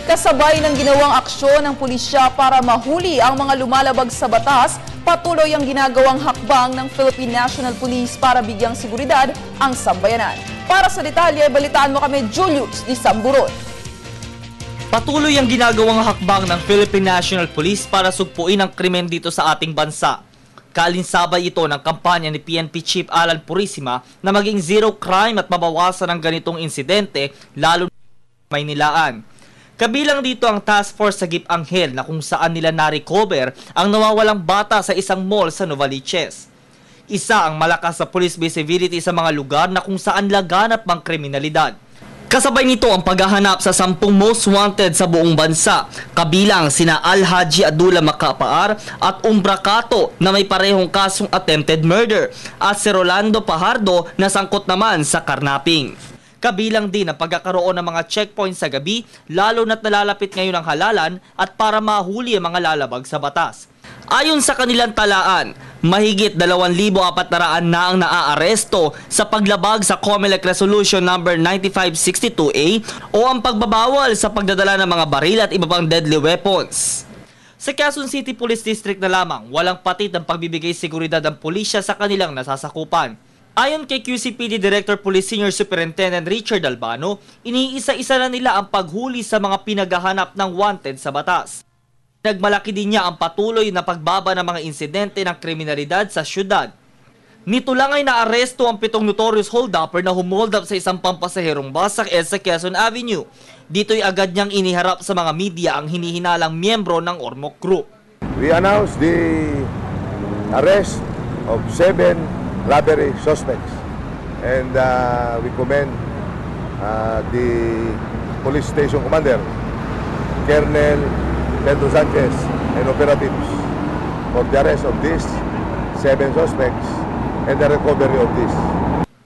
Kasabay ng ginawang aksyon ng pulisya para mahuli ang mga lumalabag sa batas, patuloy ang ginagawang hakbang ng Philippine National Police para bigyang seguridad ang sambayanan. Para sa detalye, balitaan mo kami Julius Di Samburon. Patuloy ang ginagawang hakbang ng Philippine National Police para sugpuin ang krimen dito sa ating bansa. Kalinsabay ito ng kampanya ni PNP Chief Alan Purisima na maging zero crime at mabawasan ang ganitong insidente lalo na Maynilaan. Kabilang dito ang task force sa Gip Anghel na kung saan nila na-recover ang nawawalang bata sa isang mall sa Novaliches. Isa ang malakas sa police visibility sa mga lugar na kung saan laganap ang kriminalidad. Kasabay nito ang paghahanap sa 10 most wanted sa buong bansa, kabilang sina Al-Haji Abdullah Macapaar at Umbrakato na may parehong kasong attempted murder at si Rolando Pajardo na sangkot naman sa karnaping. Kabilang din ang pagkakaroon ng mga checkpoints sa gabi, lalo na't nalalapit ngayon ang halalan at para mahuli ang mga lalabag sa batas. Ayon sa kanilang talaan, mahigit 2,400 na ang naaaresto sa paglabag sa COMELEC Resolution No. 9562A o ang pagbabawal sa pagdadala ng mga baril at iba pang deadly weapons. Sa Quezon City Police District na lamang, walang patid ang pagbibigay seguridad ng pulisya sa kanilang nasasakupan. Ayon kay QCPD Director Police Senior Superintendent Richard Albano, iniisa-isa na nila ang paghuli sa mga pinaghahanap ng wanted sa batas. Nagmalaki din niya ang patuloy na pagbaba ng mga insidente ng kriminalidad sa syudad. Nito lang ay naaresto ang 7 notorious hold-upper na humold up sa isang pampasaherong bus sa EDSA Quezon Avenue. Dito'y agad niyang iniharap sa mga media ang hinihinalang miyembro ng Ormoc Group. We announced the arrest of 7 robbery suspects, and we commend the police station commander, Colonel Pedro Sanchez, and operatives for the arrest of these 7 suspects and the recovery of this.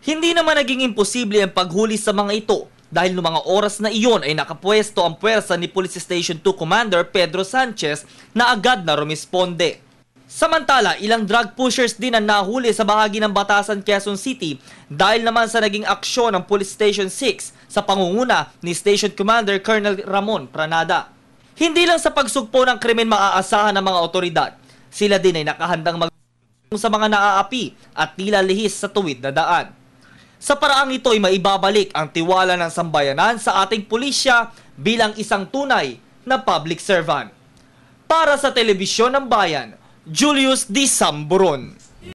Hindi naman naging imposible ang paghuli sa mga ito dahil noong mga oras na iyon ay nakapwesto ang puwersa ni Police Station 2 Commander Pedro Sanchez na agad na rumisponde. Samantala, ilang drug pushers din ang nahuli sa bahagi ng Batasan, Quezon City dahil naman sa naging aksyon ng Police Station 6 sa pangunguna ni Station Commander Colonel Ramon Pranada. Hindi lang sa pagsugpo ng krimen maaasahan ng mga otoridad, sila din ay nakahandang mag-tulong sa mga naaapi at tila lihis sa tuwid na daan. Sa paraang ito ay maibabalik ang tiwala ng sambayanan sa ating pulisya bilang isang tunay na public servant. Para sa Telebisyon ng Bayan, Julius Di Samburon.